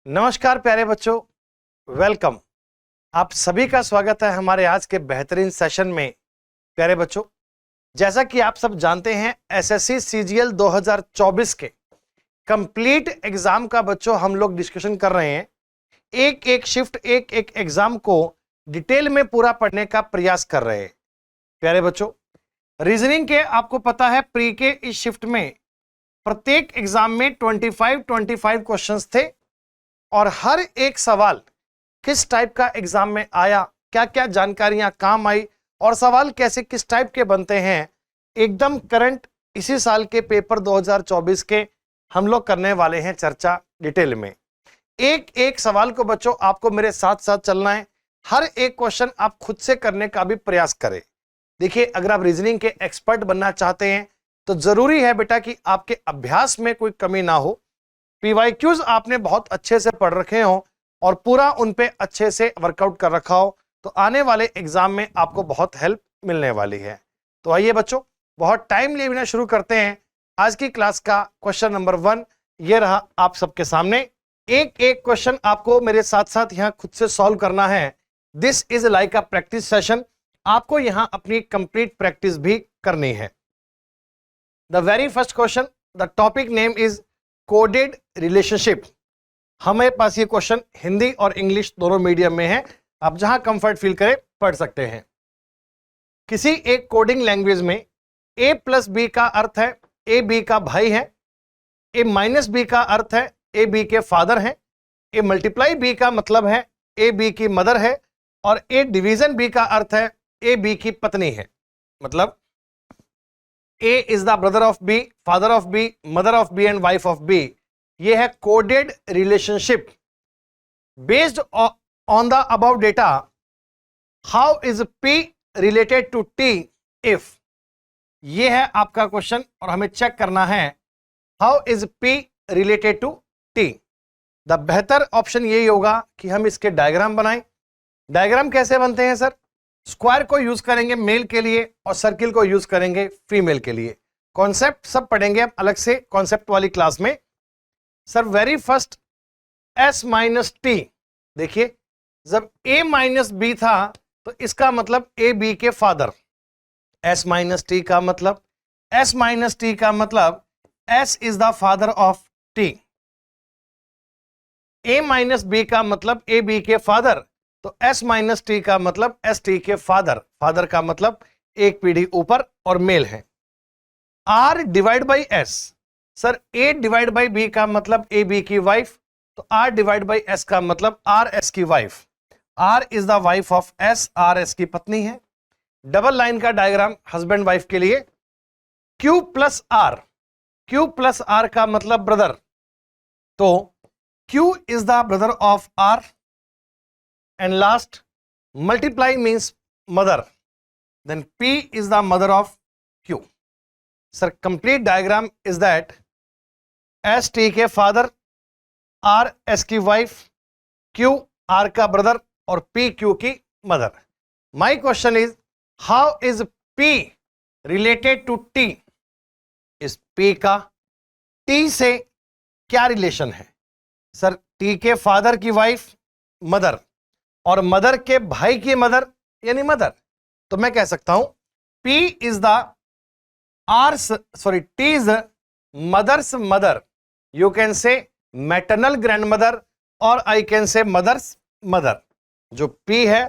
नमस्कार प्यारे बच्चों, वेलकम। आप सभी का स्वागत है हमारे आज के बेहतरीन सेशन में। प्यारे बच्चों, जैसा कि आप सब जानते हैं, एसएससी सीजीएल 2024 के कंप्लीट एग्जाम का बच्चों हम लोग डिस्कशन कर रहे हैं। एक एक शिफ्ट, एक एक एग्जाम को डिटेल में पूरा पढ़ने का प्रयास कर रहे हैं। प्यारे बच्चों, रीजनिंग के आपको पता है प्री के इस शिफ्ट में प्रत्येक एग्जाम में 25 क्वेश्चंस थे और हर एक सवाल किस टाइप का एग्जाम में आया, क्या क्या जानकारियां काम आई और सवाल कैसे किस टाइप के बनते हैं, एकदम करंट इसी साल के पेपर 2024 के हम लोग करने वाले हैं चर्चा डिटेल में। एक एक सवाल को बच्चों आपको मेरे साथ साथ चलना है। हर एक क्वेश्चन आप खुद से करने का भी प्रयास करें। देखिए, अगर आप रीजनिंग के एक्सपर्ट बनना चाहते हैं तो जरूरी है बेटा कि आपके अभ्यास में कोई कमी ना हो। पीवाईक्यूज आपने बहुत अच्छे से पढ़ रखे हो और पूरा उन पे अच्छे से वर्कआउट कर रखा हो तो आने वाले एग्जाम में आपको बहुत हेल्प मिलने वाली है। तो आइए बच्चों, बहुत टाइम लिए बिना शुरू करते हैं आज की क्लास का। क्वेश्चन नंबर 1 ये रहा आप सबके सामने। एक एक क्वेश्चन आपको मेरे साथ साथ यहाँ खुद से सॉल्व करना है। This is like a practice session. आपको यहाँ अपनी कंप्लीट प्रैक्टिस भी करनी है। The very first question, the topic name is coded relationship. हमारे पास ये क्वेश्चन हिंदी और इंग्लिश दोनों मीडियम में है, आप जहां कंफर्ट फील करें पढ़ सकते हैं। किसी एक कोडिंग लैंग्वेज में a प्लस बी का अर्थ है ए बी का भाई है, a माइनस बी का अर्थ है ए बी के फादर हैं, a मल्टीप्लाई बी का मतलब है ए बी की मदर है और a डिवीजन बी का अर्थ है ए बी की पत्नी है। मतलब A is the brother of B, father of B, mother of B and wife of B. ये है coded relationship. Based on the above data, how is P related to T if? ये है आपका question और हमें check करना है how is P related to T. The बेहतर ऑप्शन यही होगा कि हम इसके डायग्राम बनाएं। डायग्राम कैसे बनते हैं सर? स्क्वायर को यूज करेंगे मेल के लिए और सर्किल को यूज करेंगे फीमेल के लिए। कॉन्सेप्ट सब पढ़ेंगे अब अलग से कॉन्सेप्ट वाली क्लास में। Sir very first s minus T, देखिए जब a माइनस बी था तो इसका मतलब a b के फादर। s माइनस टी का मतलब s is the father of t। a minus b का मतलब a b के फादर, तो s माइनस टी का मतलब एस टी के फादर। फादर का मतलब एक पीढ़ी ऊपर और मेल है। r divide by s, sir a divide by b का मतलब ए बी की वाइफ, तो r डिवाइड बाई s का मतलब r s की wife. r is the wife of s, r s की पत्नी है। डबल लाइन का डायग्राम हस्बैंड वाइफ के लिए। q प्लस r का मतलब ब्रदर, तो q is the brother of r and last multiply means mother, then P is the mother of Q. Sir, complete diagram is that S T के father, R S की wife, Q R का brother और P Q की mother. My question is, how is P related to T? इस P का T से क्या relation है? सर T के फादर की वाइफ मदर और मदर के भाई की मदर यानी मदर, तो मैं कह सकता हूं P is the T is mother's mother. You can say maternal grand mother और I can say mother's mother. जो P है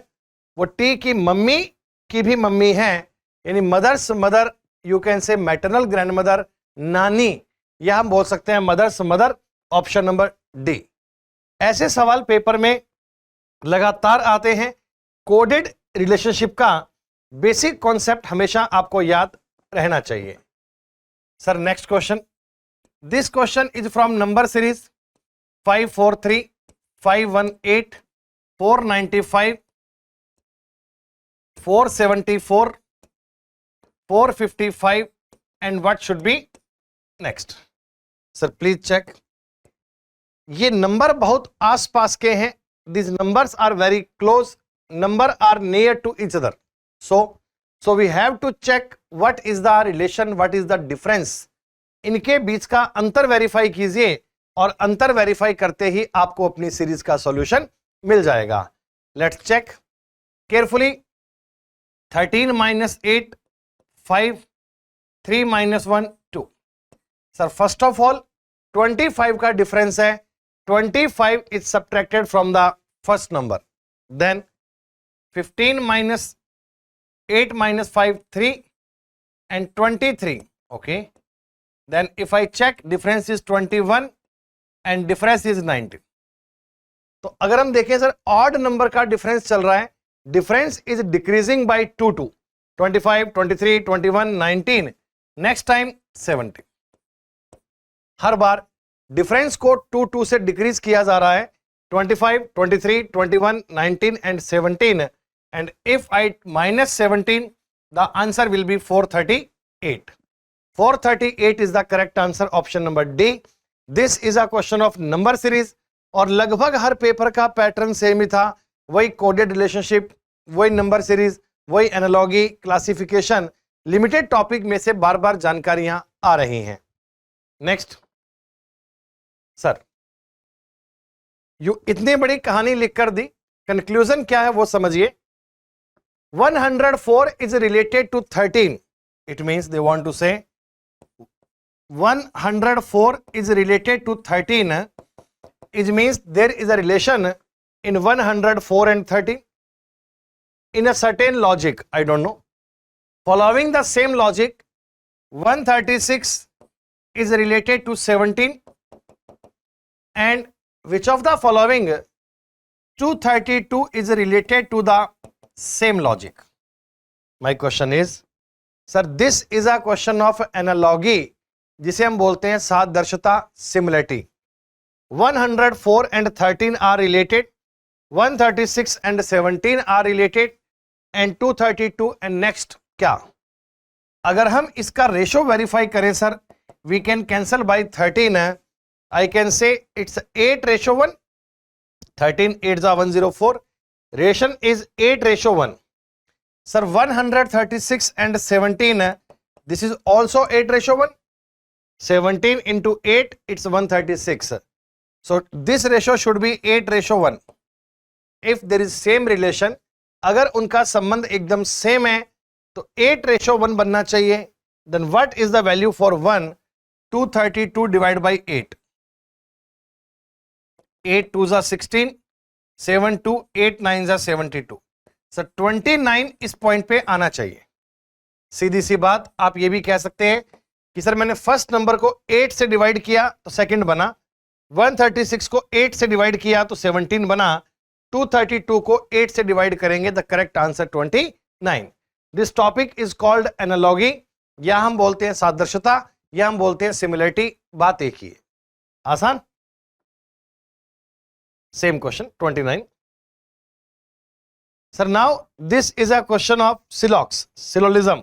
वो T की मम्मी की भी मम्मी है, यानी mother's mother. You can say maternal grand mother, नानी, या हम बोल सकते हैं mother's mother. Option number D. ऐसे सवाल पेपर में लगातार आते हैं। कोडेड रिलेशनशिप का बेसिक कॉन्सेप्ट हमेशा आपको याद रहना चाहिए। Sir next question, this question is from number series 543, 518, 495, 474, 455 and what should be next. Sir please check, ये नंबर बहुत आसपास के हैं। These numbers are very close, number are near to each other. So we have to check what is the relation, what is the difference. इनके बीच का अंतर verify कीजिए और अंतर वेरीफाई करते ही आपको अपनी सीरीज का सॉल्यूशन मिल जाएगा। Let's check carefully. 13 minus 8 5, 3 minus 1 2। Sir first of all 25 का डिफरेंस है, 25 is subtracted from the first number, then 15 minus 8 minus 5 3 and 23, okay, then if I check difference is 21 and difference is 19। तो अगर हम देखें sir odd number का difference चल रहा है, difference is decreasing by 2 2, 25 23 21 19, next time 70। हर बार डिफरेंस को 2 2 से डिक्रीज किया जा रहा है, 25 23 21 19 and 17, and if I minus 17 the answer will be 438। 438 is the correct answer, option number D। this is a question of number series और लगभग हर पेपर का पैटर्न सेम ही था, वही कोडेड रिलेशनशिप, वही नंबर सीरीज, वही एनालॉजी, क्लासिफिकेशन, लिमिटेड टॉपिक में से बार बार जानकारियां आ रही हैं। नेक्स्ट सर इतनी बड़ी कहानी लिखकर दी, कंक्लूजन क्या है वो समझिए। 104 is related to 13, it means they want to say 104 is related to 13, it means there is a relation in 104 and 13 in a certain logic, I don't know. Following the same logic, 136 is related to 17, and which of the following 232 is related to the same logic? My question is, sir, this is a question of analogy, जिसे हम बोलते हैं सादृश्यता, similarity. 104 and 13 are related, 136 and 17 are related, and 232 and next क्या? अगर हम इसका ratio verify करें sir, we can cancel by 13, I can say it's 8:1, 13 8 is 104, ration is 8:1। sir 136 and 17, this is also 8:1, 17 into 8 it's 136, so this ratio should be 8:1। if there is same relation, अगर उनका संबंध एकदम same है तो 8:1 बनना चाहिए। then what is the value for 1? 232 divided by 8, 8 2s are 16, 7 2 8 9s are 72, sir 29 इस point पे आना चाहिए। सीधी सी बात, आप ये भी कह सकते हैं कि सर मैंने फर्स्ट नंबर को 8 से डिवाइड किया तो सेकंड बना, 136 को 8 से डिवाइड किया तो 17 बना, 232 को 8 से डिवाइड करेंगे, the correct answer 29। This topic is called analogy, या हम बोलते हैं सादृश्यता, या हम बोलते हैं सिमिलरिटी, बात एक ही है। आसान, same question 29। Sir now this is a question of syllogism, syllogism.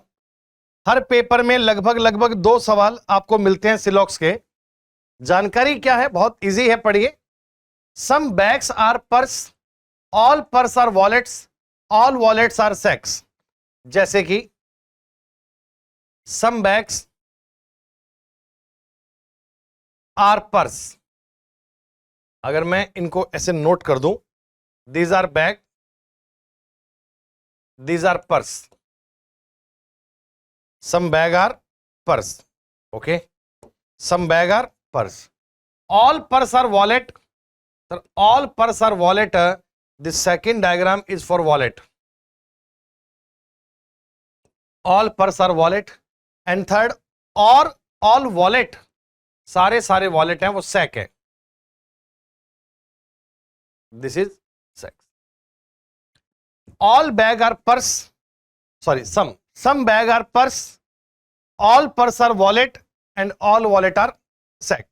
हर पेपर में लगभग 2 सवाल आपको मिलते हैं सिलॉक्स के। जानकारी क्या है? बहुत इजी है, पढ़िए। Some bags are purse, all purse are wallets, all wallets are sacks. जैसे कि सम बैग्स आर पर्स, अगर मैं इनको ऐसे नोट कर दूं, these are bag, these are purse, some bag are purse, okay, some bag are purse, all purse are wallet, sir all purse are wallet, this second diagram is for wallet, all purse are wallet, and third or all wallet, सारे wallet हैं वो sack है, this is sack। all bag are purse, sorry, some bag are purse, all purse are wallet, and all wallet are sack।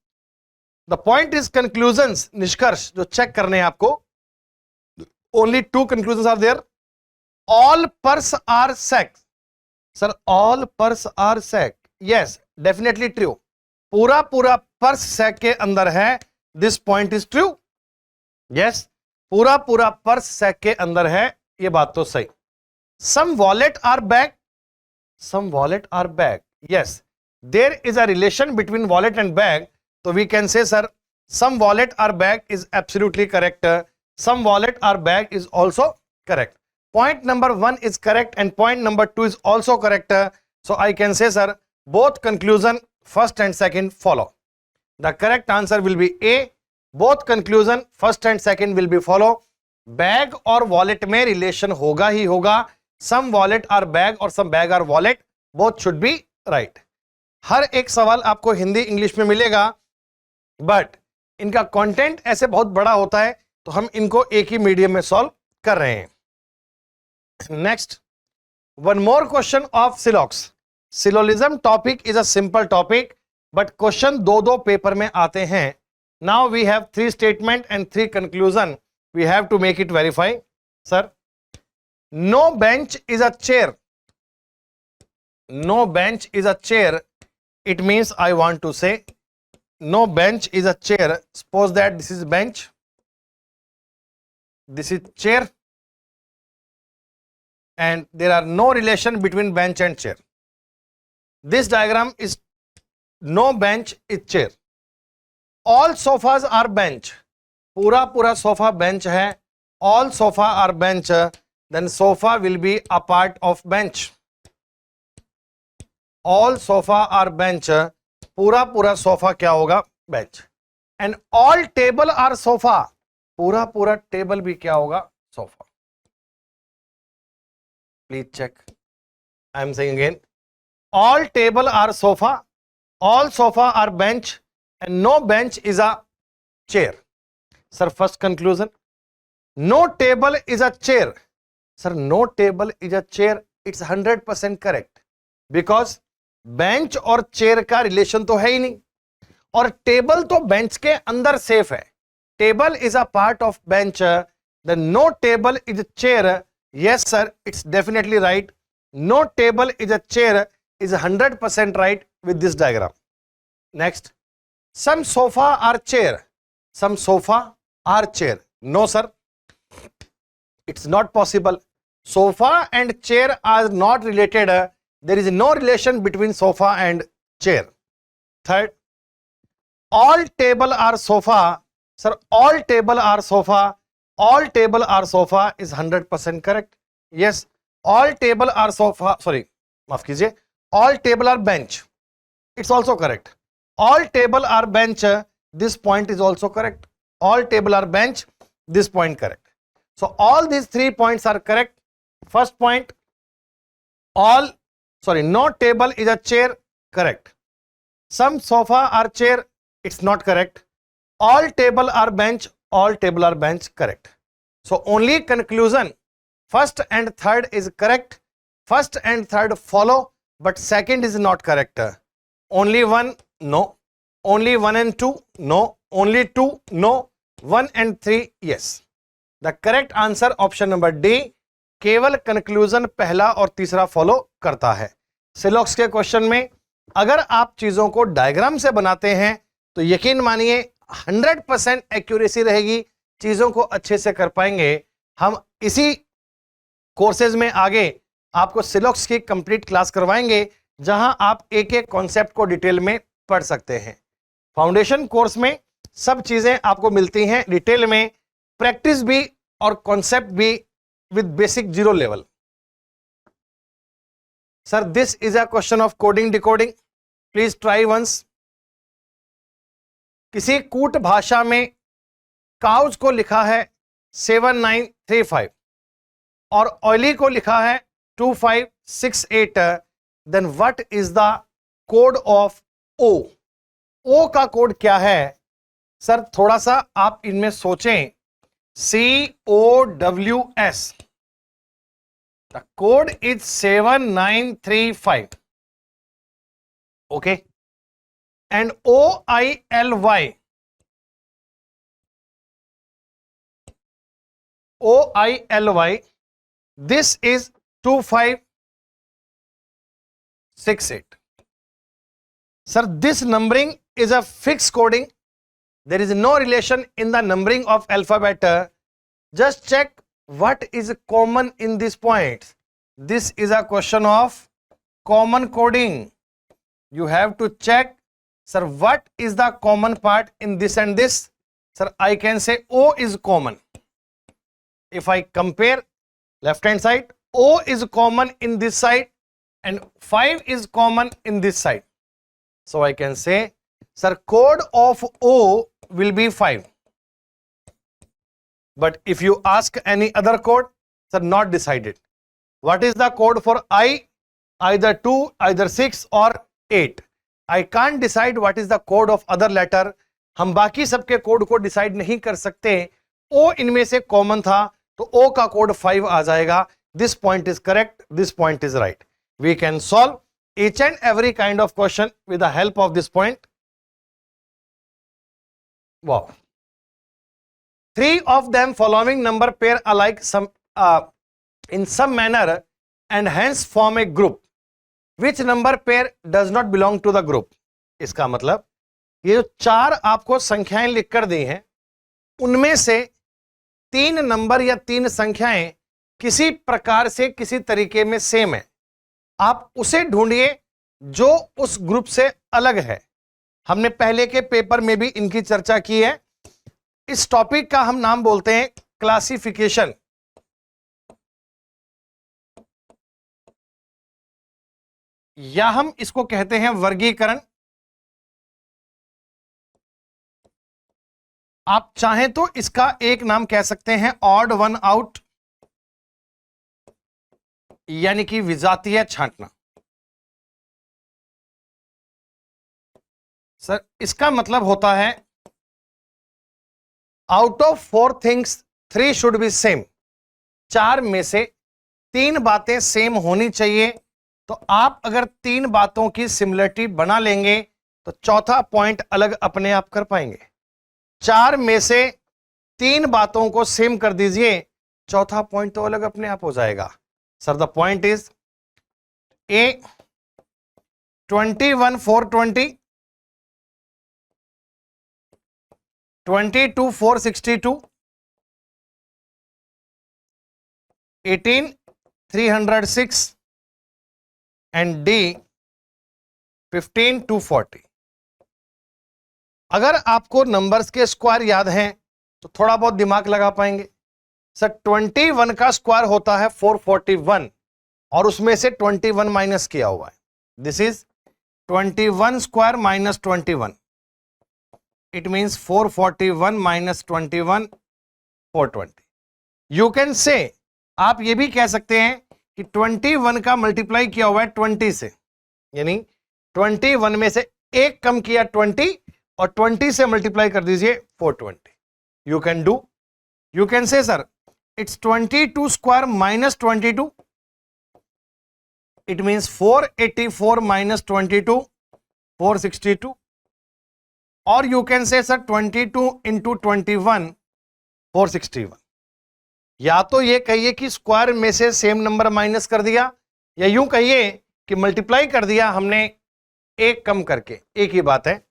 the point is conclusions, निष्कर्ष जो check करने हैं आपको, only 2 conclusions are there। all purse are sack, sir all purse are sack, yes definitely true, पूरा purse sac के अंदर है, this point is true, yes पूरा पर्स सैक के अंदर है, ये बात तो सही। some wallet are bag, some wallet are bag, yes there is a relation between wallet and bag, तो we can say sir some wallet or bag is absolutely correct. Some wallet or bag is also correct. Point number 1 is correct and point number 2 is also correct. So I can say, sir, both conclusion first and second follow. The correct answer will be A. Both conclusion first and second will be follow. Bag और wallet में relation होगा ही होगा. Some wallet or bag और some bag or wallet both should be right. हर एक सवाल आपको Hindi English में मिलेगा, बट इनका कंटेंट ऐसे बहुत बड़ा होता है तो हम इनको एक ही मीडियम में सॉल्व कर रहे हैं. Next, one more question of syllogism. Syllogism topic is a simple topic, but question दो पेपर में आते हैं. Now we have 3 statement and 3 conclusion. We have to make it verify. Sir, no bench is a chair. No bench is a chair. It means I want to say no bench is a chair. Suppose that this is bench, this is chair, and there are no relation between bench and chair. This diagram is no bench is chair. All sofas are bench. पूरा sofa bench है. All sofa are bench. Then sofa will be a part of bench. All sofa are bench. पूरा sofa क्या होगा? Bench. And all table are sofa. पूरा table भी क्या होगा? Sofa. Please check. I am saying again, all table are sofa, all sofa are bench, and no bench is a chair. Sir, first conclusion, no table is a chair. Sir, no table is a chair, it's 100% correct, because bench और chair का relation तो है ही नहीं, और table तो bench के अंदर safe है. Table is a part of bench. The no table is a chair. Yes sir, it's definitely right. No table is a chair is 100% right with this diagram. Next, some sofa are chair. Some sofa are chair. No sir, it's not possible. Sofa and chair are not related. There is no relation between sofa and chair. Third, all table are sofa. Sir, all table are sofa. All table are sofa is 100% correct. Yes, all table are sofa. Sorry, माफ कीजिए. All table are bench. It's also correct. All table are bench. This point is also correct. All table are bench. This point correct. So all these 3 points are correct. First point, no table is a chair, correct. Some sofa are chair, it's not correct. All table are bench, all table are bench, correct. So only conclusion first and third is correct. First and third follow, but second is not correct. Only one, no. Only 1 and 2, no. Only 2, no. 1 and 3, yes. The correct answer option number D. केवल conclusion पहला और तीसरा follow करता है. सिलॉक्स के question में अगर आप चीजों को डायग्राम से बनाते हैं तो यकीन मानिए 100% एक्यूरेसी रहेगी, चीजों को अच्छे से कर पाएंगे. हम इसी कोर्सेज में आगे आपको सिलॉक्स की कंप्लीट क्लास करवाएंगे, जहां आप एक एक कॉन्सेप्ट को डिटेल में पढ़ सकते हैं. फाउंडेशन कोर्स में सब चीजें आपको मिलती हैं डिटेल में, प्रैक्टिस भी और कॉन्सेप्ट भी with basic 0 level. Sir, this is a question of coding decoding. Please try once. किसी कूट भाषा में काउज को लिखा है 7935 और ऑयली को लिखा है 2568. Then what is the code of O? O का कोड क्या है? सर, थोड़ा सा आप इनमें सोचें. COWS. The code is 7935. Okay. And OILY. OILY. This is 2568. Sir, this numbering is a fixed coding. There is no relation in the numbering of alphabet. Just check what is common in these points. This is a question of common coding. You have to check Sir, what is the common part in this and this? Sir, I can say O is common. If I compare left hand side, O is common in this side and 5 is common in this side. So I can say, sir, code of O will be 5. But if you ask any other code, sir, not decided. What is the code for I? Either 2, either 6 or 8. I can't decide what is the code of other letter. हम बाकी सबके code को decide नहीं कर सकते. O इनमें से common था तो O का कोड 5 आ जाएगा. This point is correct. This point is right. We can solve each and every kind of question with the help of this point. Wow. 3 of them following number pair alike in some manner and hence form a group. Which number pair does not belong to the group? इसका मतलब ये जो 4 आपको संख्याएं लिखकर दी हैं उनमें से 3 नंबर या 3 संख्याएं किसी प्रकार से किसी तरीके में सेम है. आप उसे ढूंढिए जो उस ग्रुप से अलग है. हमने पहले के पेपर में भी इनकी चर्चा की है. इस टॉपिक का हम नाम बोलते हैं क्लासिफिकेशन. या हम इसको कहते हैं वर्गीकरण. आप चाहें तो इसका एक नाम कह सकते हैं ऑड वन आउट, यानी कि विजातीय छांटना. सर इसका मतलब होता है out of 4 things 3 should be same. 4 में से 3 बातें सेम होनी चाहिए. तो आप अगर 3 बातों की सिमिलरिटी बना लेंगे तो चौथा पॉइंट अलग अपने आप कर पाएंगे. 4 में से 3 बातों को सेम कर दीजिए, चौथा पॉइंट तो अलग अपने आप हो जाएगा. Sir the point is a 21 420, 22 462, 18 306 and D 15 240. अगर आपको नंबर्स के स्क्वायर याद हैं तो थोड़ा बहुत दिमाग लगा पाएंगे. सर 21 का स्क्वायर होता है 441 और उसमें से 21 माइनस किया हुआ है. This is 21 square minus 21. It means 441 minus 21 420. You can से, आप ये भी कह सकते हैं कि 21 का मल्टीप्लाई किया हुआ है 20 से, यानी 21 में से एक कम किया 20 और 20 से मल्टीप्लाई कर दीजिए 420. You can do, you can से sir it's 22 square minus 22. It means 484 minus 22 462. और यू कैन से सर 22 इंटू 21 461. या तो ये कहिए कि स्क्वायर में से सेम नंबर माइनस कर दिया, या यूं कहिए कि मल्टीप्लाई कर दिया हमने एक कम करके. एक ही बात है.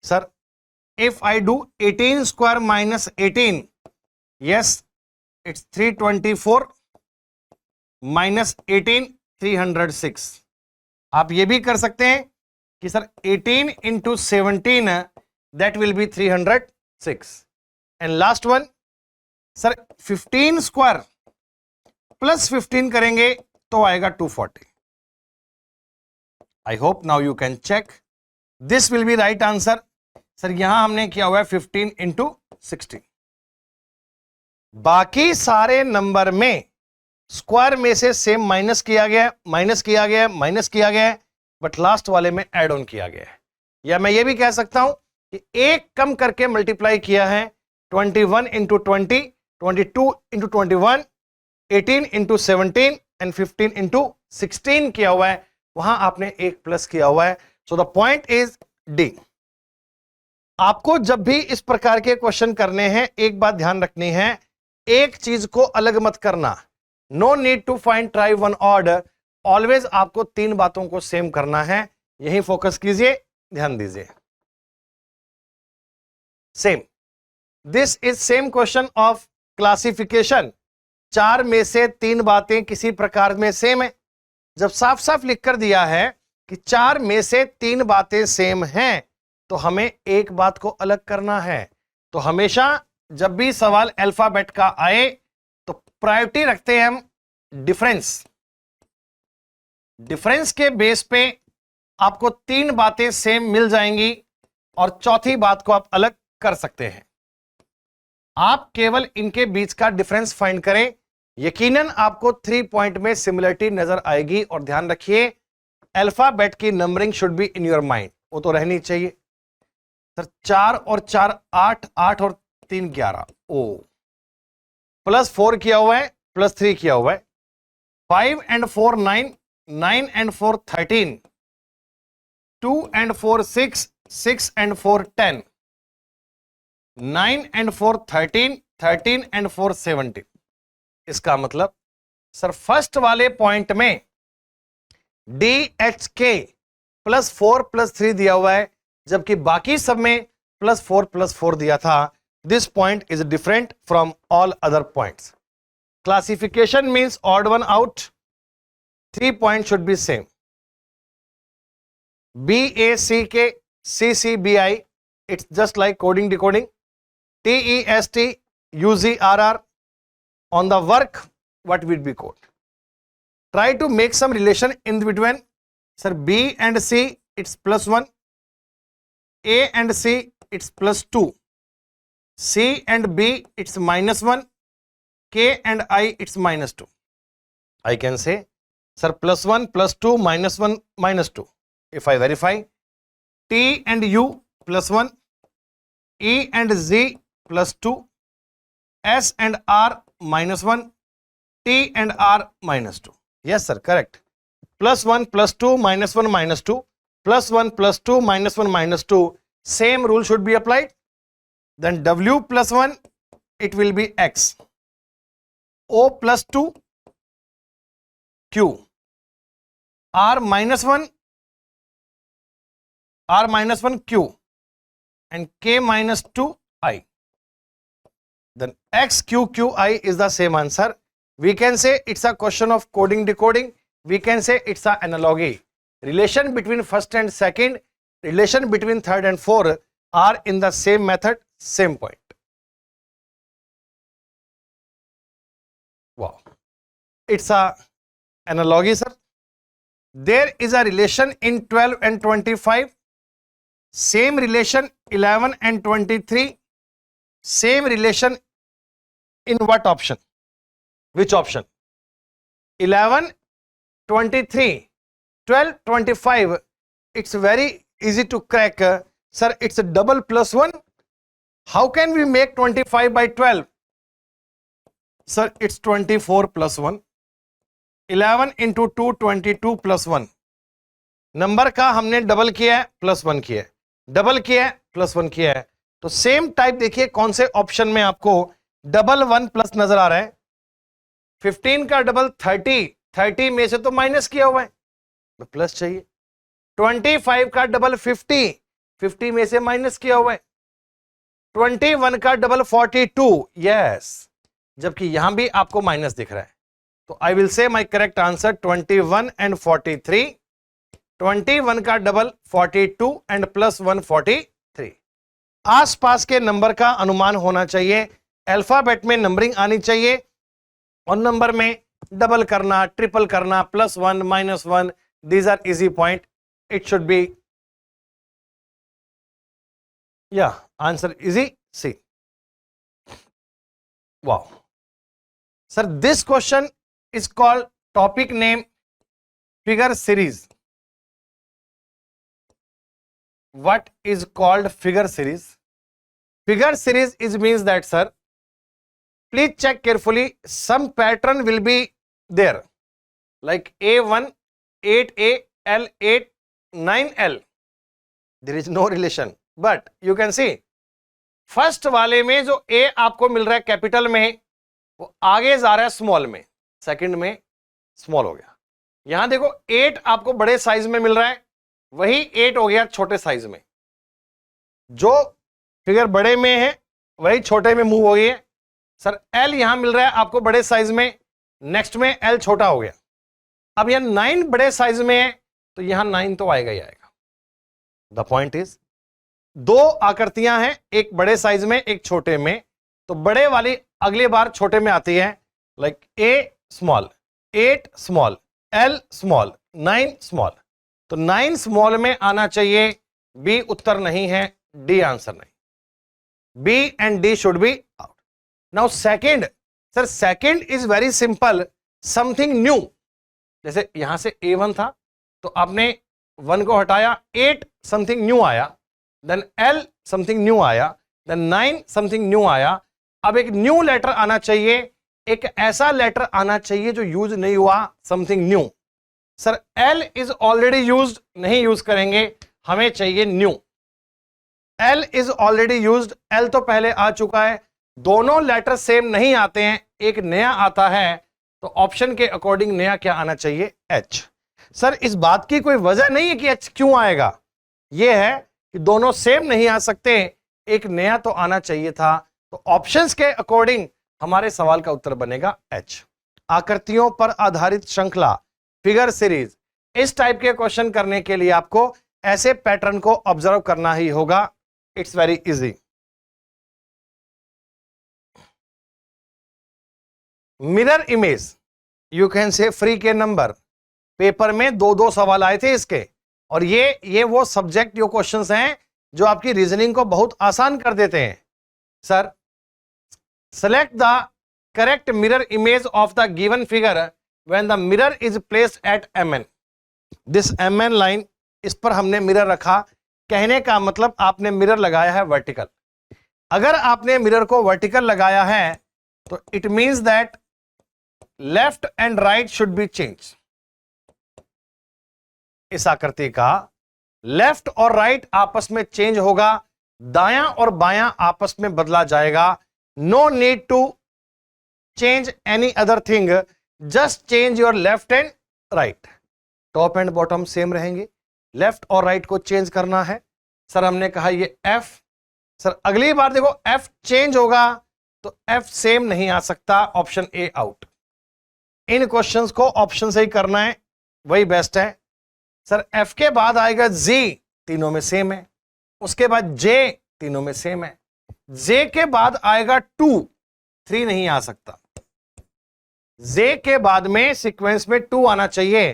Sir if I do 18 square minus 18, yes it's 324 minus 18 306. आप ये भी कर सकते हैं कि sir 18 into 17 that will be 306. And last one sir 15 square plus 15 करेंगे तो आएगा 240. I hope now you can check. This will be right answer. Sir यहां हमने किया हुआ है 15 इंटू 16. बाकी सारे नंबर में स्क्वायर में से सेम माइनस किया गया, माइनस किया गया, माइनस किया गया, बट लास्ट वाले में ऐड ऑन किया गया है. या मैं ये भी कह सकता हूं कि एक कम करके मल्टीप्लाई किया है 21 into 20, 22 into 21, 18 into 17 and 15 into 16 किया हुआ है. वहां आपने एक प्लस किया हुआ है. So the point is D. आपको जब भी इस प्रकार के क्वेश्चन करने हैं एक बात ध्यान रखनी है, एक चीज को अलग मत करना. No need to find try one odd. Always आपको 3 बातों को सेम करना है. यही फोकस कीजिए, ध्यान दीजिए. Same, this is same question of classification. 4 में से 3 बातें किसी प्रकार में सेम है. जब साफ साफ लिख कर दिया है कि 4 में से 3 बातें सेम हैं तो हमें एक बात को अलग करना है। तो हमेशा जब भी सवाल अल्फाबेट का आए तो प्रायोरिटी रखते हैं हम डिफरेंस। डिफरेंस के बेस पे आपको तीन बातें सेम मिल जाएंगी और चौथी बात को आप अलग कर सकते हैं। आप केवल इनके बीच का डिफरेंस फाइंड करें, यकीनन आपको 3 पॉइंट में सिमिलरिटी नजर आएगी। और ध्यान रखिए अल्फाबेट की numbering should be in your mind, वो तो रहनी चाहिए। सर 4 और 4 8, 8 और 3 11, ओ +4 किया हुआ है, +3 किया हुआ है, 5 and 4 9, 9 and 4 13, 2 and 4 6, 6 and 4 10, 9 and 4 13, 13 and 4 17। इसका मतलब सर फर्स्ट वाले पॉइंट में DHK +4 +3 दिया हुआ है, जबकि बाकी सब में +4 +4 दिया था। This point is different from all other points. Classification means odd one out, 3 point should be same. BACK CCBI, it's just like coding decoding। TEST UZRR, on the work what will be code? Try to make some relation in between। Sir B and C it's +1, A and C it's +2, C and B it's -1, K and I it's -2। I can say sir +1 +2 -1 -2। If I verify T and U +1, E and Z +2, S and R -1, T and R -2। Yes sir, correct। +1 +2 -1 -2, +1 +2 -1 -2, same rule should be applied। Then W +1 it will be X, O +2 Q, R -1 Q, and K -2 I। Then X Q Q I is the same answer। We can say it's a question of coding decoding, we can say it's a analogy। Relation between first and second, relation between third and fourth are in the same method, same point। Wow, it's a analogy sir। There is a relation in 12 and 25, same relation 11 and 23, same relation in what option? Which option? 11 23 12 25, it's very easy to crack। Sir it's a double +1। How can we make 25 by 12? Sir it's 24 +1। 11 into 2 22 +1। Number का हमने double किया है, +1 किया है, double किया है, +1 किया है। तो सेम टाइप देखिए कौन से ऑप्शन में आपको डबल 1 प्लस नजर आ रहा है। 15 का डबल 30, 30 में से तो माइनस किया हुआ है तो प्लस चाहिए। 25 का डबल 50, 50 में से माइनस किया हुआ है। 21 का डबल 42, यस, जबकि यहां भी आपको माइनस दिख रहा है। तो I will say my correct answer 21 and 43। 21 का डबल 42 एंड +1 43। आसपास के नंबर का अनुमान होना चाहिए, अल्फाबेट में नंबरिंग आनी चाहिए और नंबर में डबल करना, ट्रिपल करना, +1 -1, these are easy point. It should be या answer easy C. Wow sir, this question is called topic name figure series. What is called figure series? Figure series is means that sir, please check carefully, some pattern will be there like A1 8A L8 9L, there is no relation, but you can see first वाले में जो A आपको मिल रहा है capital में वो आगे जा रहा है स्मॉल में, सेकंड में स्मॉल हो गया। यहां देखो 8 आपको बड़े साइज में मिल रहा है, वही 8 हो गया छोटे साइज में। जो फिगर बड़े में है वही छोटे में मूव हो गई है। सर L यहां मिल रहा है आपको बड़े साइज में, नेक्स्ट में L छोटा हो गया। अब यहां 9 बड़े साइज में है तो यहां 9 तो आएगा ही आएगा। द पॉइंट इज दो आकृतियां हैं, एक बड़े साइज में एक छोटे में, तो बड़े वाली अगली बार छोटे में आती है, like a small, 8 small, L small, 9 small, तो 9 स्मॉल में आना चाहिए, बी उत्तर नहीं है, डी आंसर नहीं, B and D should be out. Now second, sir second is very simple, something new, जैसे यहां से A1 था तो आपने 1 को हटाया, 8 समथिंग न्यू आया, देन L समथिंग न्यू आया, देन 9 समथिंग न्यू आया। अब एक न्यू लेटर आना चाहिए, एक ऐसा लेटर आना चाहिए जो यूज नहीं हुआ, something new. Sir L is already used, नहीं यूज करेंगे, हमें चाहिए new. L is already used, L तो पहले आ चुका है, दोनों लेटर सेम नहीं आते हैं, एक नया आता है, तो ऑप्शन के अकॉर्डिंग नया क्या आना चाहिए, H। सर इस बात की कोई वजह नहीं है कि H क्यों आएगा, यह है कि दोनों सेम नहीं आ सकते, एक नया तो आना चाहिए था, तो ऑप्शंस के अकॉर्डिंग हमारे सवाल का उत्तर बनेगा H। आकृतियों पर आधारित श्रृंखला, फिगर सीरीज, इस टाइप के क्वेश्चन करने के लिए आपको ऐसे पैटर्न को ऑब्जर्व करना ही होगा, it's very easy. Mirror image, you can से फ्री के नंबर, पेपर में 2-2 सवाल आए थे इसके, और ये वो सब्जेक्ट जो क्वेश्चंस हैं जो आपकी रीजनिंग को बहुत आसान कर देते हैं। Sir select the correct mirror image of the given figure when the mirror is placed at MN। This MN line, इस पर हमने मिरर रखा, कहने का मतलब आपने मिरर लगाया है वर्टिकल। अगर आपने मिरर को वर्टिकल लगाया है तो it means that left and right should be change. इस आकृति का लेफ्ट और राइट आपस में चेंज होगा, दायां और बायां आपस में बदला जाएगा। No need to change any other thing, just change your left and right. Top and bottom same रहेंगे, लेफ्ट और राइट को चेंज करना है। सर हमने कहा ये F, सर अगली बार देखो F चेंज होगा तो F सेम नहीं आ सकता, option A out. In questions को ऑप्शन से ही करना है, वही बेस्ट है। सर F के बाद आएगा G, तीनों में सेम है, उसके बाद J, तीनों में सेम है, J के बाद आएगा 2, 3 नहीं आ सकता। J के बाद में सीक्वेंस में 2 आना चाहिए,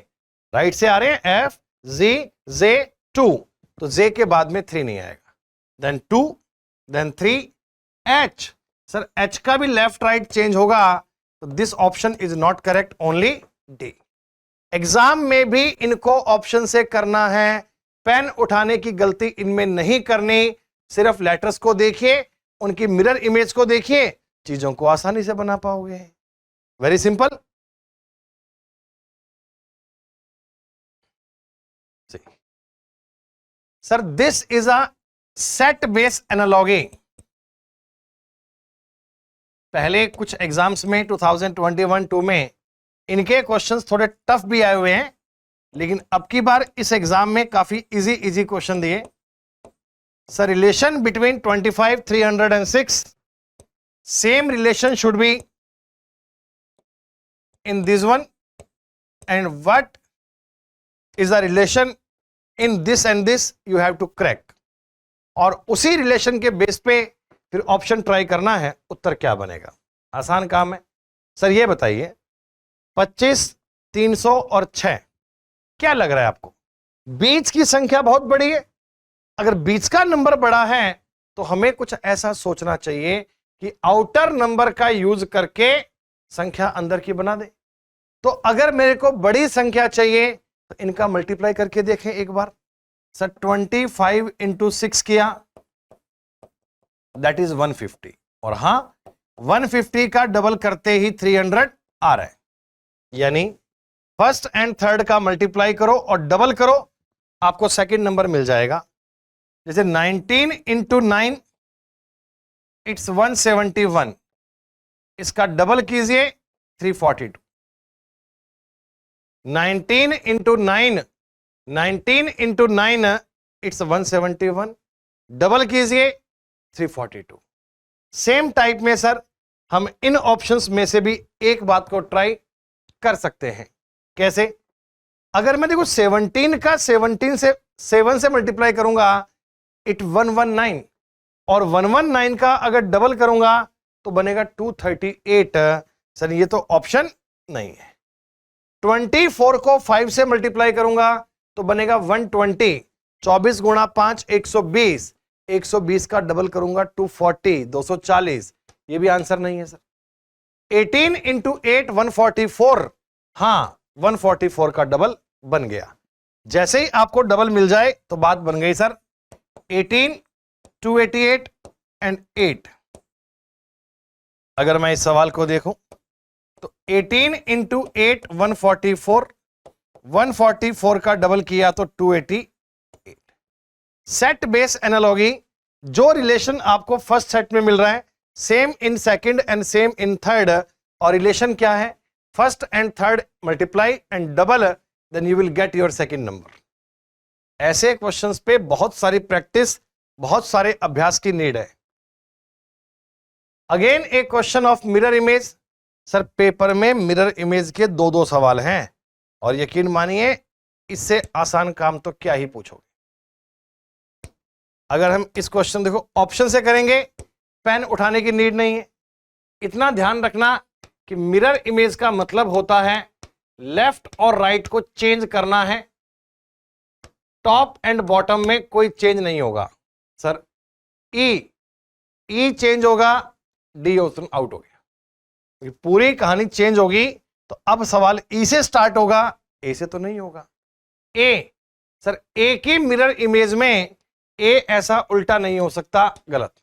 राइट से आ रहे हैं F G J 2, तो J के बाद में 3 नहीं आएगा, then 2, then 3, H। Sir H का भी लेफ्ट राइट चेंज होगा, तो this option is not correct, only D। Exam में भी इनको ऑप्शन से करना है, पेन उठाने की गलती इनमें नहीं करनी, सिर्फ लेटर्स को देखिए, उनकी मिरर इमेज को देखिए, चीजों को आसानी से बना पाओगे, very simple. Sir this is a set base analogy. पहले कुछ एग्जाम्स में 2021-2 में इनके क्वेश्चंस थोड़े टफ भी आए हुए हैं, लेकिन अब की बार इस एग्जाम में काफी इजी क्वेश्चन दिए। Sir relation between 25, 306, same relation should be in this one, and what is the relation in this and this, you have to crack. और उसी रिलेशन के बेस पे फिर ऑप्शन ट्राई करना है, उत्तर क्या बनेगा, आसान काम है। सर ये बताइए 25, 300 और 6, क्या लग रहा है आपको? बीच की संख्या बहुत बड़ी है, अगर बीच का नंबर बड़ा है तो हमें कुछ ऐसा सोचना चाहिए कि आउटर नंबर का यूज करके संख्या अंदर की बना दे। तो अगर मेरे को बड़ी संख्या चाहिए तो इनका मल्टीप्लाई करके देखें एक बार। सर 25 इंटू 6 किया, दैट इज 150, और हां 150 का डबल करते ही 300 आ रहा है, यानी फर्स्ट एंड थर्ड का मल्टीप्लाई करो और डबल करो, आपको सेकंड नंबर मिल जाएगा। जैसे 19 इंटू 9 इट्स 171, इसका डबल कीजिए 342। 19 इंटू 9, 19 इंटू 9 इट्स 171, डबल कीजिए 342। सेम टाइप में सर हम इन ऑप्शंस में से भी एक बात को ट्राई कर सकते हैं। कैसे? अगर मैं देखो 17 का 17 से 7 से मल्टीप्लाई करूंगा इट 119 और 119 का अगर डबल करूंगा तो बनेगा 238। सर ये तो ऑप्शन नहीं है। 24 को 5 से मल्टीप्लाई करूंगा तो बनेगा 120। 24 गुणा 5 120। 120 का डबल करूंगा 240 240। ये भी आंसर नहीं है सर। 18 इंटू 8 144। हाँ 144 का डबल बन गया। जैसे ही आपको डबल मिल जाए तो बात बन गई सर। 18 288 एंड 8। अगर मैं इस सवाल को देखूं तो 18 इंटू 8 144। 144 का डबल किया तो 288। सेट बेस एनालॉगी, जो रिलेशन आपको फर्स्ट सेट में मिल रहा है same in second and same in third, और रिलेशन क्या है, first and third multiply and double, then you will get your second number. ऐसे क्वेश्चंस पे बहुत सारी प्रैक्टिस, बहुत सारे अभ्यास की नीड है। Again A question of mirror image. Sir paper में मिरर इमेज के दो दो सवाल हैं और यकीन मानिए इससे आसान काम तो क्या ही पूछोगे। अगर हम इस क्वेश्चन देखो ऑप्शन से करेंगे, पेन उठाने की नीड नहीं है। इतना ध्यान रखना कि मिरर इमेज का मतलब होता है लेफ्ट और राइट को चेंज करना है, टॉप एंड बॉटम में कोई चेंज नहीं होगा। सर ई चेंज होगा, डी ऑप्शन आउट हो गया। पूरी कहानी चेंज होगी तो अब सवाल ई से स्टार्ट होगा, ए से तो नहीं होगा। ए, सर ए की मिरर इमेज में ए ऐसा उल्टा नहीं हो सकता, गलत।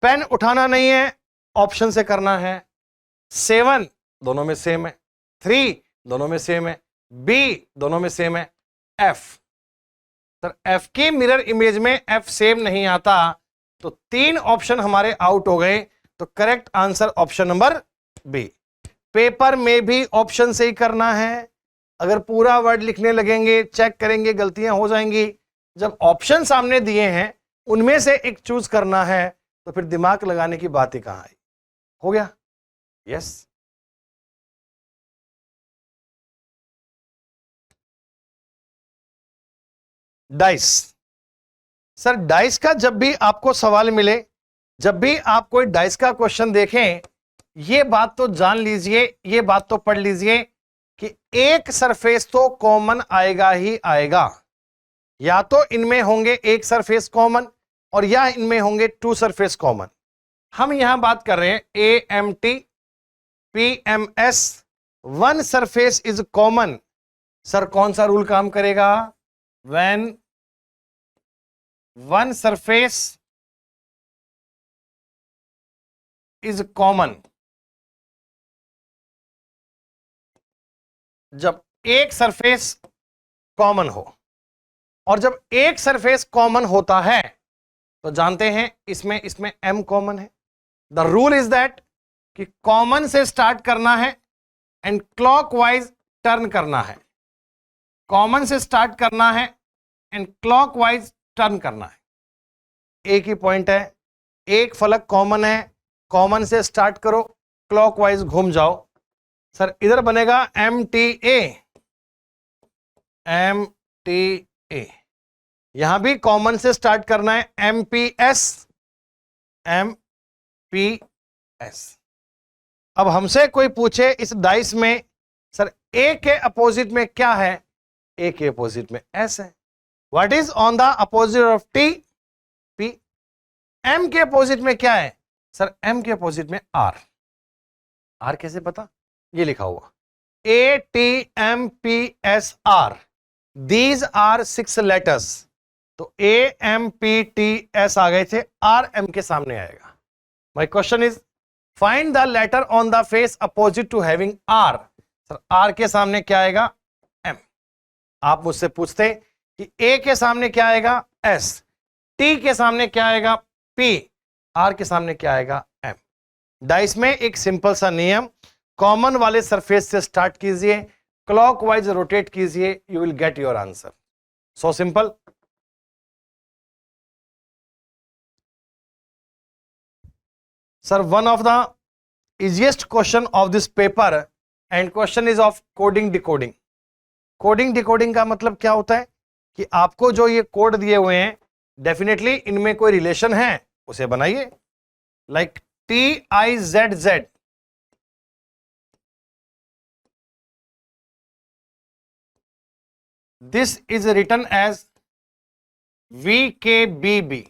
पेन उठाना नहीं है, ऑप्शन से करना है। 7 दोनों में सेम है, 3 दोनों में सेम है, बी दोनों में सेम है, एफ, सर एफ की मिरर इमेज में एफ सेम नहीं आता तो 3 ऑप्शन हमारे आउट हो गए। तो correct answer option number B. Paper में भी ऑप्शन से ही करना है। अगर पूरा वर्ड लिखने लगेंगे, चेक करेंगे, गलतियां हो जाएंगी। जब ऑप्शन सामने दिए हैं उनमें से एक चूज करना है तो फिर दिमाग लगाने की बात ही कहां आई। हो गया? यस। डाइस। सर डाइस का जब भी आपको सवाल मिले, जब भी आप कोई डाइस का क्वेश्चन देखें, ये बात तो जान लीजिए, ये बात तो पढ़ लीजिए कि एक सरफेस तो कॉमन आएगा ही आएगा। या तो इनमें होंगे एक सरफेस कॉमन और या इनमें होंगे 2 सरफेस कॉमन। हम यहां बात कर रहे हैं AMT PMS, 1 surface is common. Sir कौन सा रूल काम करेगा? When 1 surface is common. जब एक सरफेस कॉमन हो, और जब एक सरफेस कॉमन होता है तो जानते हैं इसमें M कॉमन है। द रूल इज दैट कि कॉमन से स्टार्ट करना है एंड क्लॉकवाइज टर्न करना है। कॉमन से स्टार्ट करना है एंड क्लॉकवाइज टर्न करना है। एक ही पॉइंट है, एक फलक कॉमन है, कॉमन से स्टार्ट करो, क्लॉकवाइज घूम जाओ। सर इधर बनेगा MTA, MTA। यहां भी कॉमन से स्टार्ट करना है, MPS, MPS। अब हमसे कोई पूछे इस डाइस में सर ए के अपोजिट में क्या है, ए के अपोजिट में एस है। What is on the opposite of T? P. M के अपोजिट में क्या है? सर एम के अपोजिट में आर। आर कैसे पता? ये लिखा हुआ ATMPSR, दीज आर 6 लेटर्स। तो AMPTS आ गए थे, RM के सामने आएगा। My question is find the letter on the face opposite to having R। Sir R के सामने क्या आएगा? M। आप मुझसे पूछते कि A के सामने क्या आएगा? S। T के सामने क्या आएगा? P। R के सामने क्या आएगा? M। डाइस में एक सिंपल सा नियम, कॉमन वाले सरफेस से स्टार्ट कीजिए, क्लॉकवाइज रोटेट कीजिए, you will get your answer. So simple. Sir one of the easiest question of this paper and question is of coding decoding. Coding decoding का मतलब क्या होता है कि आपको जो ये कोड दिए हुए हैं डेफिनेटली इनमें कोई रिलेशन है, उसे बनाइए। Like TIZZ, this is written as VKBB।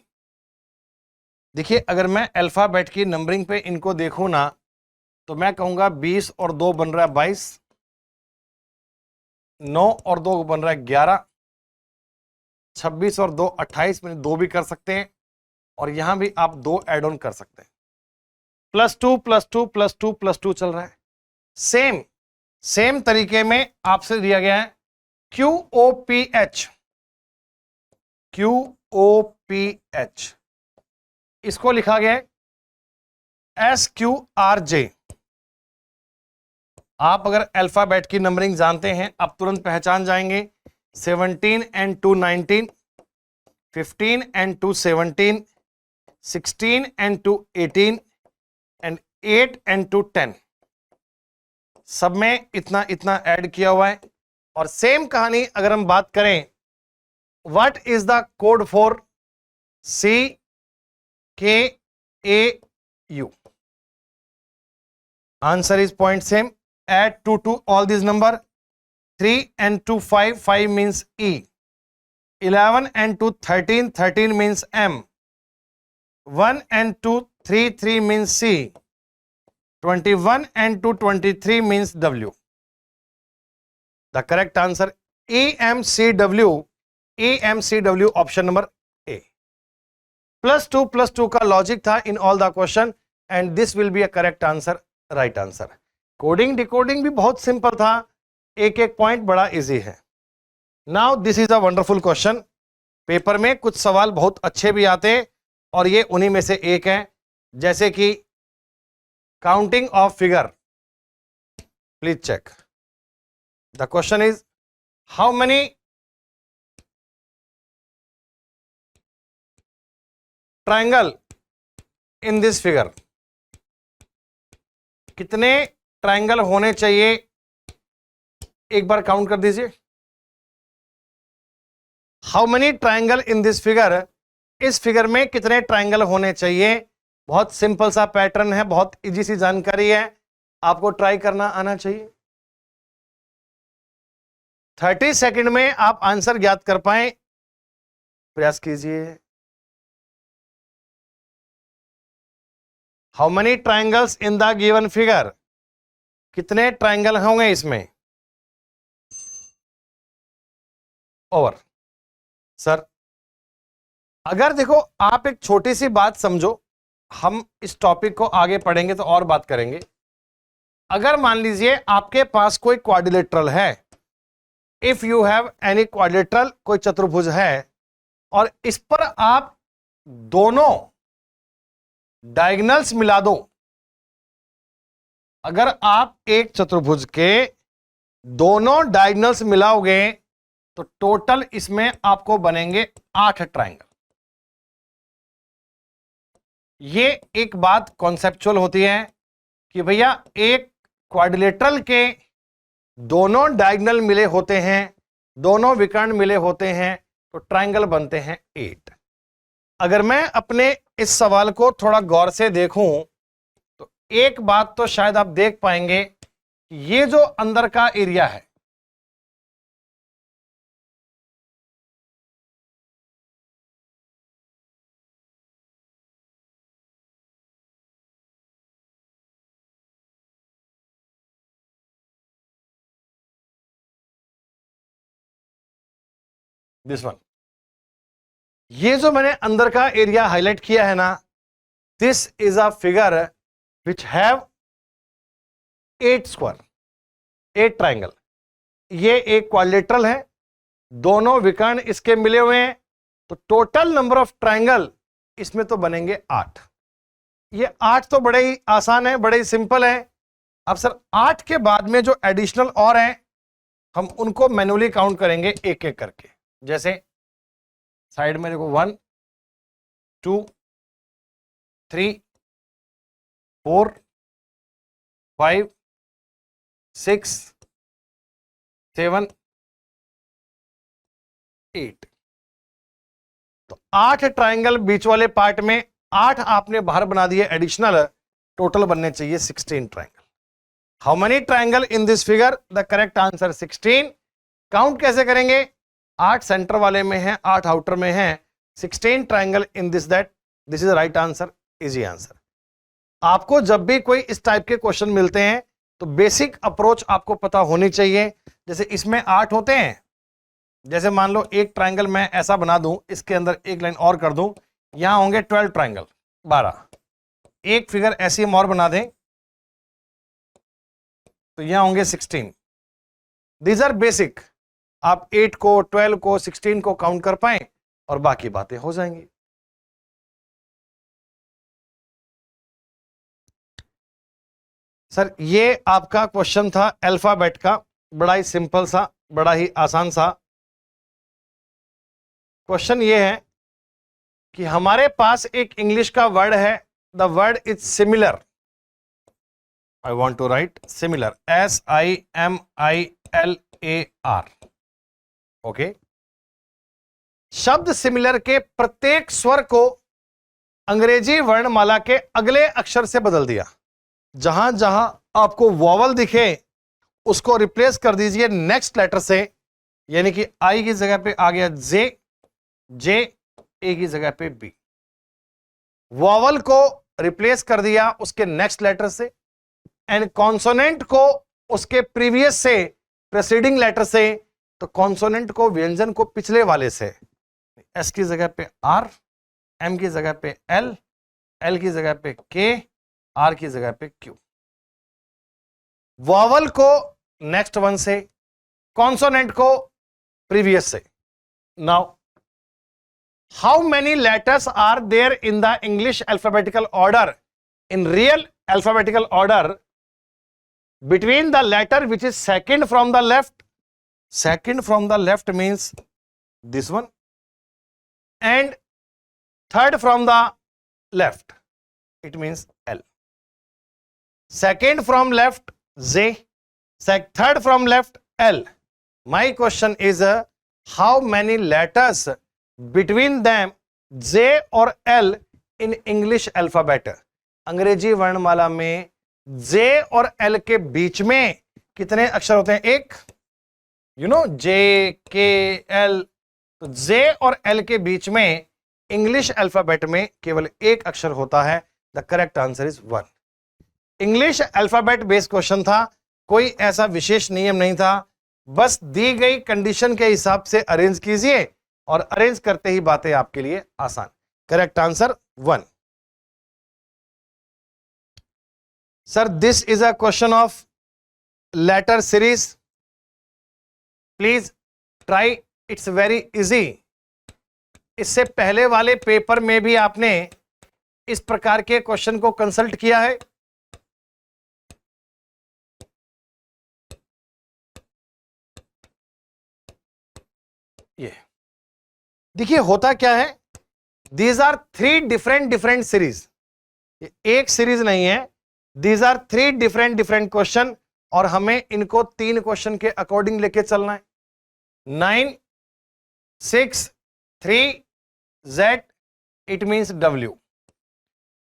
देखिए, अगर मैं अल्फाबेट की नंबरिंग पे इनको देखूं ना, तो मैं कहूंगा 20 और 2 बन रहा है 22, 9 और 2 बन रहा है 11, 26 और 2 28 में 2 भी कर सकते हैं, और यहां भी आप 2 एड ऑन कर सकते हैं। +2 +2 +2 +2 चल रहा है। सेम तरीके में आपसे दिया गया है QOPH, QOPH, इसको लिखा गया है SQRJ। आप अगर अल्फाबेट की नंबरिंग जानते हैं, आप तुरंत पहचान जाएंगे। 17 and 2 19, 15 and 2 17, 16 and 2 18 and 8 and 2 10, सब में इतना इतना ऐड किया हुआ है। और सेम कहानी अगर हम बात करें, what is the code for CKAU? Answer is point same. Add 2 to all these number. 3 and 2 5, 5 means E. 11 and 2 13, 13 means M. 1 and 2 3, 3 means C. 21 and 2 23 means W. The correct answer EMCW, EMCW, option number A. +2 का logic था in all the question and this will be a correct answer, right answer. Coding decoding भी बहुत simple था, एक एक point बड़ा easy है। Now this is a wonderful question. Paper में कुछ सवाल बहुत अच्छे भी आते हैं और ये उन्हीं में से एक है, जैसे कि counting of figure. Please check. The question is how many triangle in this figure? कितने ट्रायंगल होने चाहिए, एक बार काउंट कर दीजिए। How many triangle in this figure? इस फिगर में कितने ट्रायंगल होने चाहिए? बहुत सिंपल सा पैटर्न है, बहुत इजी सी जानकारी है, आपको ट्राई करना आना चाहिए। 30 सेकंड में आप आंसर ज्ञात कर पाए, प्रयास कीजिए। How many triangles in the given figure? कितने ट्रायंगल होंगे इसमें? ओवर। सर, अगर देखो, आप एक छोटी सी बात समझो, हम इस टॉपिक को आगे पढ़ेंगे तो और बात करेंगे। अगर मान लीजिए आपके पास कोई क्वाड्रिलेटरल है, if you have any quadrilateral, कोई चतुर्भुज है, और इस पर आप दोनों डायगोनल्स मिला दो। अगर आप एक चतुर्भुज के दोनों डायगोनल्स मिलाओगे तो टोटल इसमें आपको बनेंगे 8 ट्रायंगल। ये एक बात कॉन्सेप्चुअल होती है कि भैया एक क्वाड्रिलेटरल के दोनों डायगोनल मिले होते हैं, दोनों विकर्ण मिले होते हैं, तो ट्रायंगल बनते हैं 8। अगर मैं अपने इस सवाल को थोड़ा गौर से देखूं तो एक बात तो शायद आप देख पाएंगे, ये जो अंदर का एरिया है, दिस वन, ये जो मैंने अंदर का एरिया हाईलाइट किया है ना, this is a figure which have 8 square, 8 triangle. ये एक क्वाड्रिलेटरल है, दोनों विकर्ण इसके मिले हुए हैं, तो टोटल नंबर ऑफ ट्रायंगल इसमें तो बनेंगे 8। ये 8 तो बड़े ही आसान है, बड़े ही सिंपल है। अब सर 8 के बाद में जो एडिशनल और हैं, हम उनको मैन्युअली काउंट करेंगे एक एक करके। जैसे साइड में देखो 1 2 3 4 5 6 7 8, तो 8 ट्राइंगल बीच वाले पार्ट में, 8 आपने बाहर बना दिए एडिशनल, टोटल बनने चाहिए 16 triangle. How many triangle in this figure? The correct answer 16। Count कैसे करेंगे? 8 सेंटर वाले में है, 8 आउटर में है, 16 triangle in this, that this is right answer, easy answer. आपको जब भी कोई इस टाइप के क्वेश्चन मिलते हैं तो बेसिक अप्रोच आपको पता होनी चाहिए। जैसे इसमें 8 होते हैं, जैसे मान लो एक ट्राइंगल मैं ऐसा बना दूं, इसके अंदर एक लाइन और कर दूं, यहां होंगे 12 ट्राइंगल, 12। एक फिगर ऐसी हम और बना दें तो यहां होंगे 16। These are basic. आप 8 को, 12 को, 16 को काउंट कर पाए और बाकी बातें हो जाएंगी। सर ये आपका क्वेश्चन था अल्फाबेट का, बड़ा ही सिंपल सा, बड़ा ही आसान सा क्वेश्चन। ये है कि हमारे पास एक इंग्लिश का वर्ड है, the word is similar. I want to write similar, SIMILAR। Okay, शब्द सिमिलर के प्रत्येक स्वर को अंग्रेजी वर्णमाला के अगले अक्षर से बदल दिया। जहां जहां आपको वॉवल दिखे उसको रिप्लेस कर दीजिए नेक्स्ट लेटर से, यानी कि आई की जगह पे आ गया जे, जे ए की जगह पे बी। वॉवल को रिप्लेस कर दिया उसके नेक्स्ट लेटर से, एंड कॉन्सोनेंट को उसके प्रीवियस से, प्रेसीडिंग लेटर से, तो कॉन्सोनेंट को, व्यंजन को पिछले वाले से। एस की जगह पे आर, एम की जगह पे एल, एल की जगह पे के, आर की जगह पे क्यू। वॉवल को नेक्स्ट वन से, कॉन्सोनेंट को प्रीवियस से। Now how many letters are there in the English alphabetical order, in real alphabetical order, between the letter which is second from the left, second from the left means this one, and third from the left, it means L. Second from left Z, third from left L. My question is how many letters between them J or L in English alphabet? अंग्रेजी वर्णमाला में जे और L के बीच में कितने अक्षर होते हैं? एक, यू नो, जे के एल। तो जे और एल के बीच में इंग्लिश अल्फाबेट में केवल एक अक्षर होता है। The correct answer is 1। English alphabet based question था, कोई ऐसा विशेष नियम नहीं था, बस दी गई कंडीशन के हिसाब से अरेंज कीजिए और अरेंज करते ही बातें आपके लिए आसान। Correct answer 1। Sir, this is a question of letter series. Please try, it's very easy. इससे पहले वाले पेपर में भी आपने इस प्रकार के क्वेश्चन को कंसल्ट किया है। ये देखिए होता क्या है, these are 3 different सीरीज, एक सीरीज नहीं है, These are 3 different क्वेश्चन, और हमें इनको 3 क्वेश्चन के अकॉर्डिंग लेके चलना है। 9, 6, 3, Z, it means W।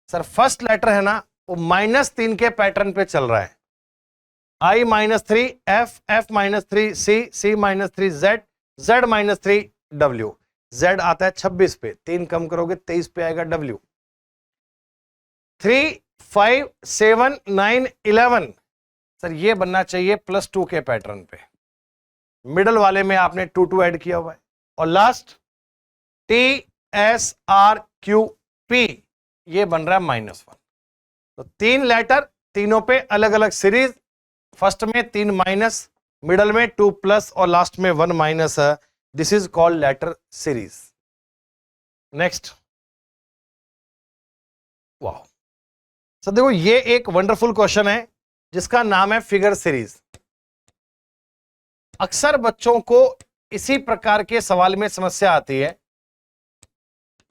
Sir first letter है ना, वो -3 के पैटर्न पे चल रहा है। I -3 F, F -3 C, C -3 Z, Z -3 W। Z आता है 26 पे, 3 कम करोगे 23 पे आएगा W। 3, 5, 7, 9, 11। सर ये बनना चाहिए +2 के पैटर्न पे, मिडल वाले में आपने 2 2 ऐड किया हुआ है। और last T S R Q P, ये बन रहा है -1। तो 3 लेटर, तीनों पे अलग अलग सीरीज, फर्स्ट में 3 माइनस, मिडल में 2 प्लस और लास्ट में 1 minus. This is called letter series. Next, वाह सर देखो ये एक वंडरफुल क्वेश्चन है जिसका नाम है फिगर सीरीज। अक्सर बच्चों को इसी प्रकार के सवाल में समस्या आती है।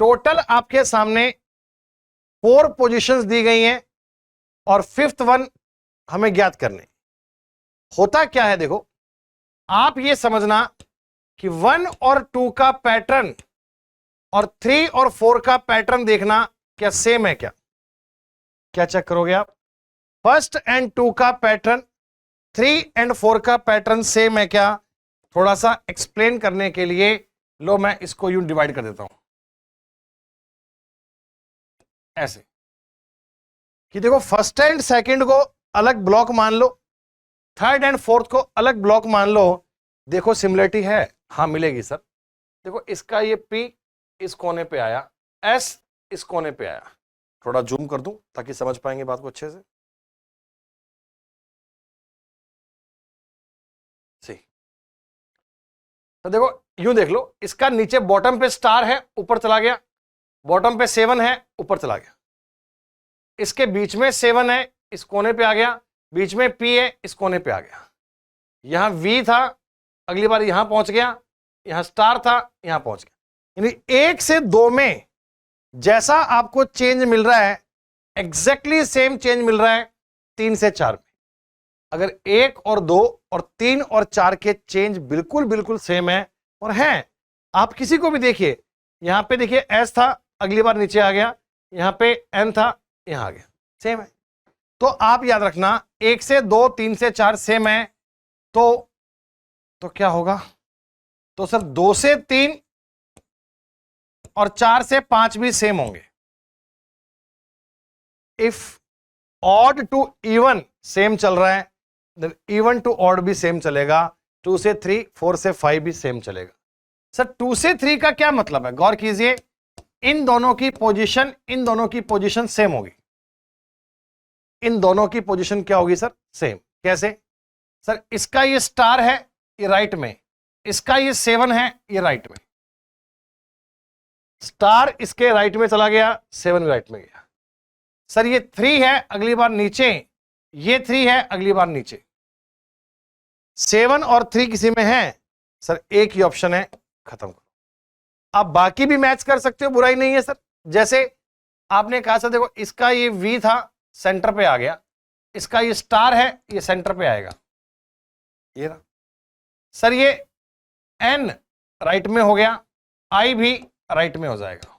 टोटल आपके सामने 4 पोजीशंस दी गई हैं और 5th वन हमें ज्ञात करने। होता क्या है देखो, आप ये समझना कि 1 और 2 का पैटर्न और 3 और 4 का पैटर्न देखना क्या सेम है क्या? क्या चेक करोगे आप? 1st एंड 2 का पैटर्न, 3 एंड 4 का पैटर्न सेम है क्या? थोड़ा सा एक्सप्लेन करने के लिए लो मैं इसको यूं डिवाइड कर देता हूं ऐसे कि देखो 1st एंड 2nd को अलग ब्लॉक मान लो, 3rd एंड 4th को अलग ब्लॉक मान लो। देखो सिमिलरिटी है, हाँ मिलेगी सर। देखो इसका ये P इस कोने पे आया, S इस कोने पे आया। थोड़ा जूम कर दूं ताकि समझ पाएंगे बात को अच्छे से। सही, तो देखो यूं देख लो, इसका नीचे बॉटम पे स्टार है, ऊपर चला गया, बॉटम पे 7 है, ऊपर चला गया। इसके बीच में 7 है, इस कोने पे आ गया, बीच में P है, इस कोने पे आ गया। यहां V था, अगली बार यहां पहुंच गया, यहां स्टार था, यहां पहुंच गया। यानी 1 से 2 में जैसा आपको चेंज मिल रहा है एग्जैक्टली सेम चेंज मिल रहा है 3 से 4 में। अगर 1 और 2 और 3 और 4 के चेंज बिल्कुल बिल्कुल सेम है और हैं, आप किसी को भी देखिए, यहां पे देखिए S था, अगली बार नीचे आ गया, यहां पे N था, यहां आ गया, सेम है। तो आप याद रखना 1 से 2, 3 से 4 सेम है, तो क्या होगा? तो सर 2 से 3 और 4 से 5 भी सेम होंगे। If odd to even same चल रहा है, देन इवन टू ऑड भी सेम चलेगा। 2 से 3, 4 से 5 भी सेम चलेगा। सर 2 से 3 का क्या मतलब है? गौर कीजिए, इन दोनों की पोजीशन सेम होगी। इन दोनों की पोजीशन क्या होगी सर? सेम। कैसे? सर इसका ये स्टार है, ये राइट में, इसका ये 7 है, ये राइट में। स्टार इसके राइट में चला गया, 7 राइट में गया। सर ये 3 है, अगली बार नीचे, ये 3 है, अगली बार नीचे। 7 और 3 किसी में है? सर एक ही ऑप्शन है, खत्म करो। आप बाकी भी मैच कर सकते हो, बुराई नहीं है सर। जैसे आपने कहा सर देखो इसका ये V था, सेंटर पे आ गया, इसका ये स्टार है, ये सेंटर पे आएगा, ये ना। सर ये N राइट में हो गया, I भी राइट में हो जाएगा,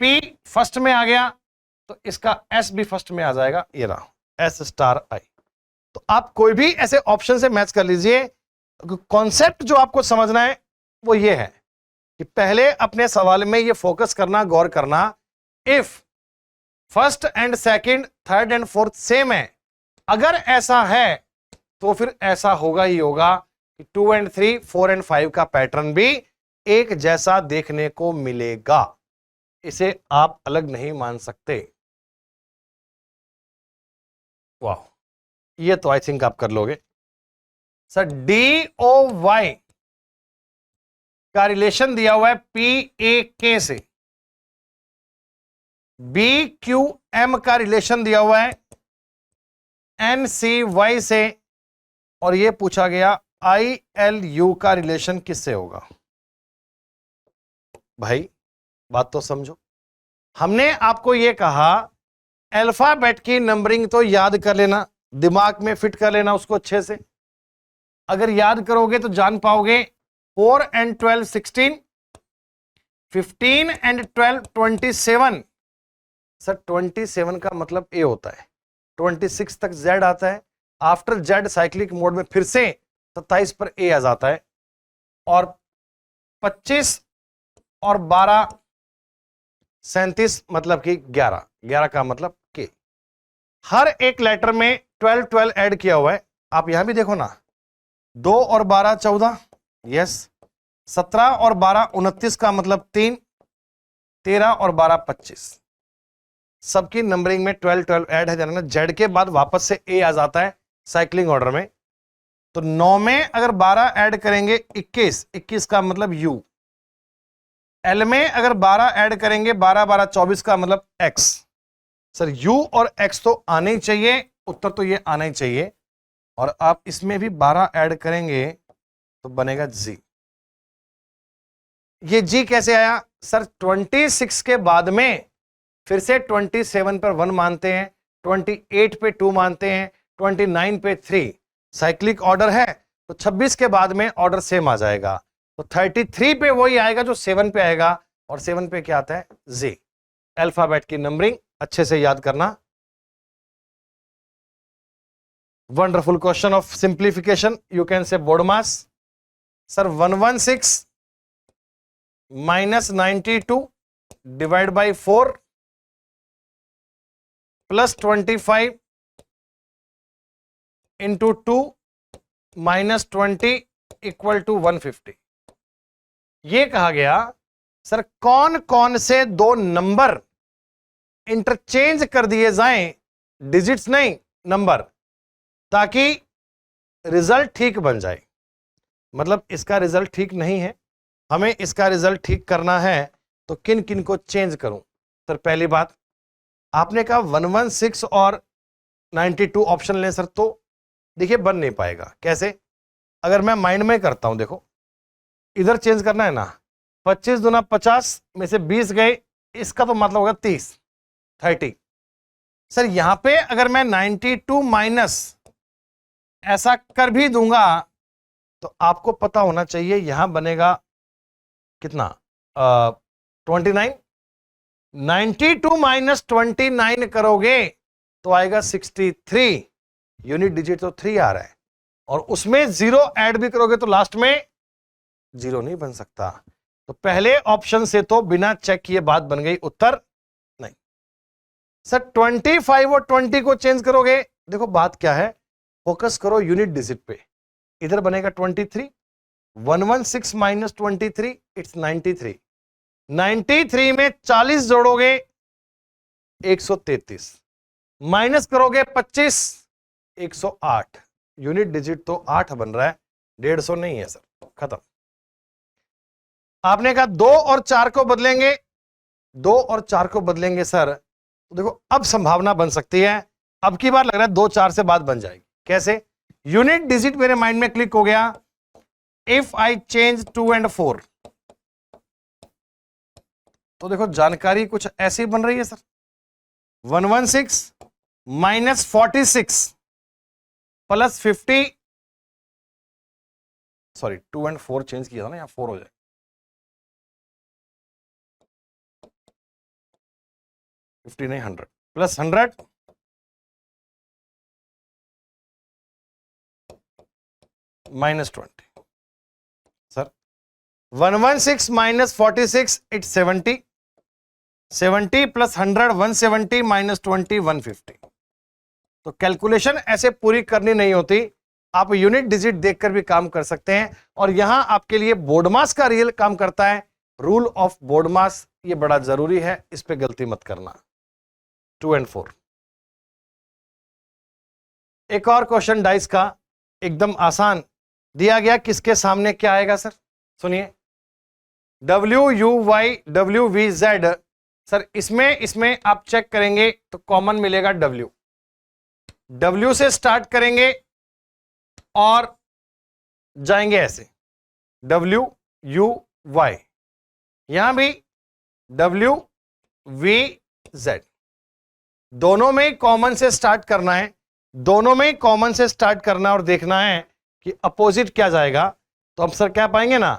P फर्स्ट में आ गया तो इसका S भी फर्स्ट में आ जाएगा, ये रहा S स्टार I। तो आप कोई भी ऐसे ऑप्शन से मैच कर लीजिए। कॉन्सेप्ट जो आपको समझना है वो ये है कि पहले अपने सवाल में ये फोकस करना, गौर करना, if 1st and 2nd, 3rd and 4th same है, अगर ऐसा है तो फिर ऐसा होगा ही होगा कि 2 एंड 3, 4 एंड 5 का पैटर्न भी एक जैसा देखने को मिलेगा। इसे आप अलग नहीं मान सकते। वाह, ये तो आई थिंक आप कर लोगे। सर DOY का रिलेशन दिया हुआ है PAK से, BQM का रिलेशन दिया हुआ है NCY से, और ये पूछा गया ILU का रिलेशन किससे होगा। भाई बात तो समझो, हमने आपको ये कहा अल्फाबेट की नंबरिंग तो याद कर लेना, दिमाग में फिट कर लेना उसको अच्छे से। अगर याद करोगे तो जान पाओगे 4 एंड 12 16, 15 एंड 12 27। सर 27 का मतलब A होता है, 26 तक Z आता है, आफ्टर Z साइक्लिक मोड में फिर से 27 पर A आ जाता है, और 25 और 12 37 मतलब कि 11 का मतलब K। हर एक लेटर में 12 ऐड किया हुआ है। आप यहां भी देखो ना, 2 और 12 14, यस, 17 और 12 29 का मतलब 3, 13 और 12 25। सबकी नंबरिंग में 12 ऐड है, जाना जेड के बाद वापस से ए आ जाता है साइक्लिंग ऑर्डर में। तो 9 में अगर 12 ऐड करेंगे 21 का मतलब यू। एल में अगर 12 ऐड करेंगे 12 12 24 का मतलब एक्स। सर यू और एक्स तो आने ही चाहिए, उत्तर तो ये आना ही चाहिए। और आप इसमें भी 12 ऐड करेंगे तो बनेगा जी। ये जी कैसे आया? सर 26 के बाद में फिर से 27 पर 1 मानते हैं, 28 पे 2 मानते हैं, 29 पे 3। साइक्लिक ऑर्डर है तो 26 के बाद में ऑर्डर सेम आ जाएगा। तो 33 पे वही आएगा जो 7 पे आएगा, और 7 पे क्या आता है? Z। अल्फाबेट की नंबरिंग अच्छे से याद करना। Wonderful question of simplification, you can say BODMAS। Sir 116 minus 92 divide by 4 plus 25 into 2 minus 20 equal to 150। ये कहा गया सर कौन कौन से दो नंबर इंटरचेंज कर दिए जाएं, डिजिट्स नहीं नंबर, ताकि रिजल्ट ठीक बन जाए। मतलब इसका रिजल्ट ठीक नहीं है, हमें इसका रिजल्ट ठीक करना है, तो किन किन को चेंज करूं? सर पहली बात आपने कहा 116 और 92 ऑप्शन लें सर, तो देखिए बन नहीं पाएगा। कैसे? अगर मैं माइंड में करता हूं, देखो इधर चेंज करना है ना, 25 दूना 50 में से 20 गए, इसका तो मतलब होगा 30। सर यहां पे अगर मैं 92 माइनस ऐसा कर भी दूंगा तो आपको पता होना चाहिए यहां बनेगा कितना? 29। 92 माइनस 29 करोगे तो आएगा 63। यूनिट डिजिट तो 3 आ रहा है, और उसमें 0 ऐड भी करोगे तो लास्ट में 0 नहीं बन सकता। तो पहले ऑप्शन से तो बिना चेक किए बात बन गई, उत्तर नहीं। सर 25 और 20 को चेंज करोगे, देखो बात क्या है, फोकस करो यूनिट डिजिट पे। इधर बनेगा 23, 116 माइनस 23 इट्स 93। 93 में 40 जोड़ोगे 133, माइनस करोगे 25 108। यूनिट डिजिट तो 8 बन रहा है, 150 नहीं है सर, खत्म। आपने कहा 2 और 4 को बदलेंगे, 2 और 4 को बदलेंगे सर, तो देखो अब संभावना बन सकती है, अब की बार लग रहा है 2 4 से बात बन जाएगी। कैसे? यूनिट डिजिट मेरे माइंड में क्लिक हो गया। इफ आई चेंज 2 and 4, तो देखो जानकारी कुछ ऐसी बन रही है sir. 116 minus 46 plus 50, sorry 2 and 4 change किया था ना, यहां 4 हो जाए, नहीं 100 plus 100 minus 20। Sir 116 minus 46 it's 70, 70 plus 100 170 minus 20 150। तो कैलकुलेशन ऐसे पूरी करनी नहीं होती, आप यूनिट डिजिट देखकर भी काम कर सकते हैं, और यहां आपके लिए BODMAS का रियल काम करता है। रूल ऑफ BODMAS ये बड़ा जरूरी है, इस पे गलती मत करना। 2 and 4। एक और क्वेश्चन डाइस का एकदम आसान दिया गया, किसके सामने क्या आएगा सर? सुनिए, WUY WVZ। सर इसमें आप चेक करेंगे तो कॉमन मिलेगा W से स्टार्ट करेंगे और जाएंगे ऐसे WUY, यहां भी WVZ, दोनों में कॉमन से स्टार्ट करना है, दोनों में कॉमन से स्टार्ट करना और देखना है कि अपोजिट क्या जाएगा। तो हम सर क्या पाएंगे ना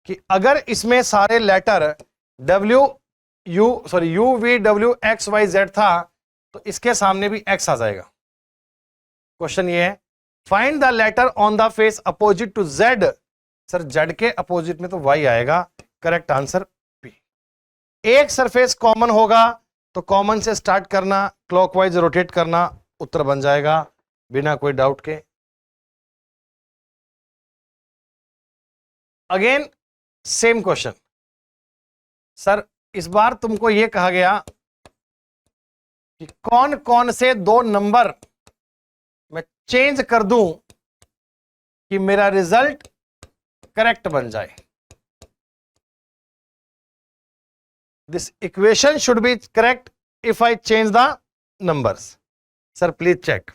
कि अगर इसमें सारे लेटर UVWXYZ था तो इसके सामने भी X आ जाएगा। क्वेश्चन ये है, find the letter on the face opposite to Z। Sir Z के अपोजिट में तो Y आएगा, करेक्ट आंसर P। एक सरफेस कॉमन होगा तो कॉमन से स्टार्ट करना, क्लॉकवाइज रोटेट करना, उत्तर बन जाएगा बिना कोई डाउट के। अगेन सेम क्वेश्चन सर, इस बार तुमको यह कहा गया कि कौन कौन से दो नंबर मैं चेंज कर दूं कि मेरा रिजल्ट करेक्ट बन जाए। This equation should be correct if I change the numbers. Sir please check.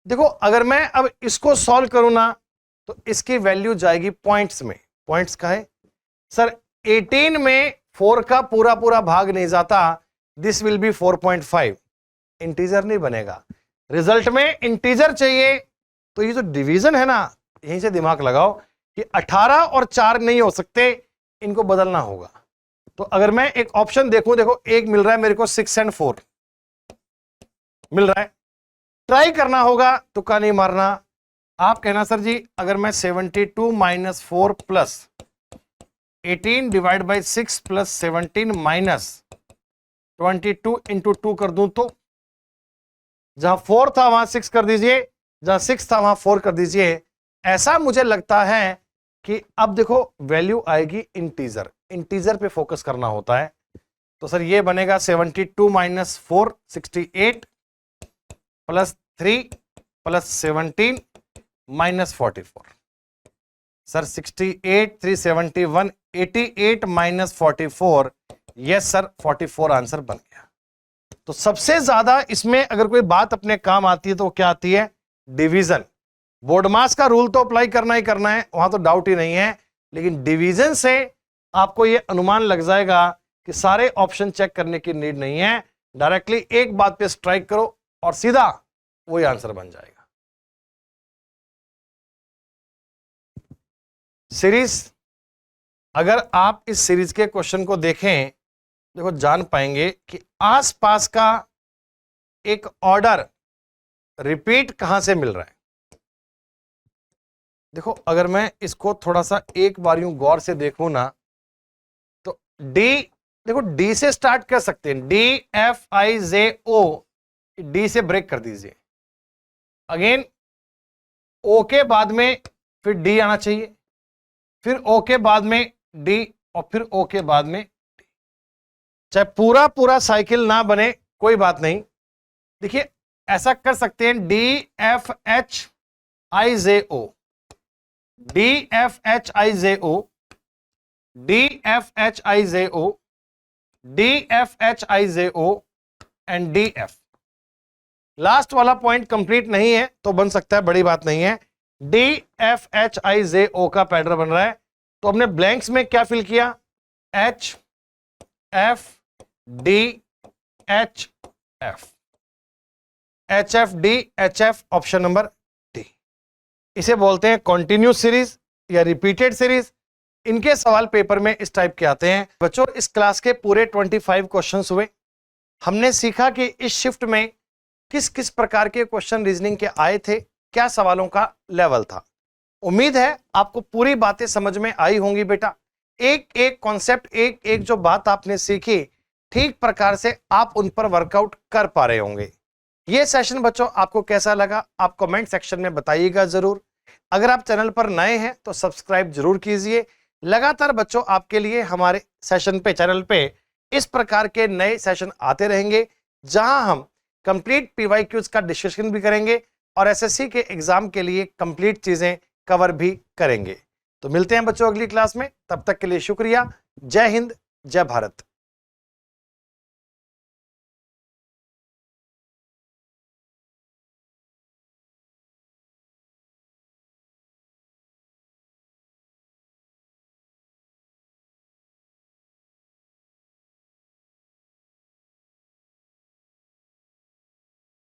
देखो अगर मैं अब इसको सॉल्व करूं ना तो इसकी वैल्यू जाएगी पॉइंट्स में। पॉइंट्स का है सर 18 में 4 का पूरा पूरा भाग नहीं जाता, दिस विल बी 4.5, इंटीजर नहीं बनेगा। रिजल्ट में इंटीजर चाहिए तो ये जो डिवीजन है ना, यहीं से दिमाग लगाओ, कि 18 और 4 नहीं हो सकते, इनको बदलना होगा। तो अगर मैं एक ऑप्शन देखूं, देखो एक मिल रहा है मेरे को 6 और 4 मिल रहा है, ट्राई करना होगा, तुक्का नहीं मारना। आप कहना सर जी अगर मैं 72 minus 4 plus 18 divide by 6 plus 17 minus 22 into 2 कर दूं तो जहां 4 था वहां 6 कर दीजिए, जहां 6 था वहां 4 कर दीजिए। ऐसा मुझे लगता है कि अब देखो वैल्यू आएगी इंटीजर, इंटीजर पे फोकस करना होता है। तो सर ये बनेगा 72 minus 4 68 plus 3 plus 17 minus 44। Sir 68 371 88 minus 44, yes sir 44 answer बन गया। तो सबसे ज्यादा इसमें अगर कोई बात अपने काम आती है तो क्या आती है, डिवीजन। बोर्ड मास का रूल तो अप्लाई करना ही करना है, वहां तो डाउट ही नहीं है, लेकिन डिवीजन से आपको यह अनुमान लग जाएगा कि सारे ऑप्शन चेक करने की नीड नहीं है, डायरेक्टली एक बात पे स्ट्राइक करो और सीधा वही आंसर बन जाएगा। सीरीज, अगर आप इस सीरीज के क्वेश्चन को देखें, देखो जान पाएंगे कि आसपास का एक ऑर्डर रिपीट कहां से मिल रहा है। देखो अगर मैं इसको थोड़ा सा एक बार यूं गौर से देखूं ना, तो डी, देखो डी से स्टार्ट कर सकते हैं, D F I J O, D से ब्रेक कर दीजिए। अगेन ओ के बाद में फिर डी आना चाहिए, फिर ओ के बाद में डी, और फिर ओ के बाद में डी। चाहे पूरा पूरा साइकिल ना बने कोई बात नहीं, देखिए ऐसा कर सकते हैं, D F H I J O, D F H I J O, D F H I J O, D F H I J O and D F. Last वाला पॉइंट कंप्लीट नहीं है तो बन सकता है, बड़ी बात नहीं है। D F H I J ओ का पैटर्न बन रहा है, तो हमने ब्लैंक्स में क्या फिल किया, H F D H F, H F D H F, option number D. इसे बोलते हैं कॉन्टिन्यूस सीरीज या रिपीटेड सीरीज। इनके सवाल पेपर में इस टाइप के आते हैं। बच्चों इस क्लास के पूरे 25 क्वेश्चंस हुए। हमने सीखा कि इस शिफ्ट में किस किस प्रकार के क्वेश्चन रीजनिंग के आए थे, क्या सवालों का लेवल था। उम्मीद है आपको पूरी बातें समझ में आई होंगी बेटा। एक एक कॉन्सेप्ट, एक एक जो बात आपने सीखी, ठीक प्रकार से आप उन पर वर्कआउट कर पा रहे होंगे। यह सेशन बच्चों आपको कैसा लगा आप कमेंट सेक्शन में बताइएगा जरूर। अगर आप चैनल पर नए हैं तो सब्सक्राइब जरूर कीजिए। लगातार बच्चों आपके लिए हमारे सेशन पे, चैनल पे इस प्रकार के नए सेशन आते रहेंगे, जहां हम कंप्लीट पीवाईक्यूज का डिस्कशन भी करेंगे और एसएससी के एग्जाम के लिए कंप्लीट चीजें कवर भी करेंगे। तो मिलते हैं बच्चों अगली क्लास में, तब तक के लिए शुक्रिया। जय हिंद, जय भारत।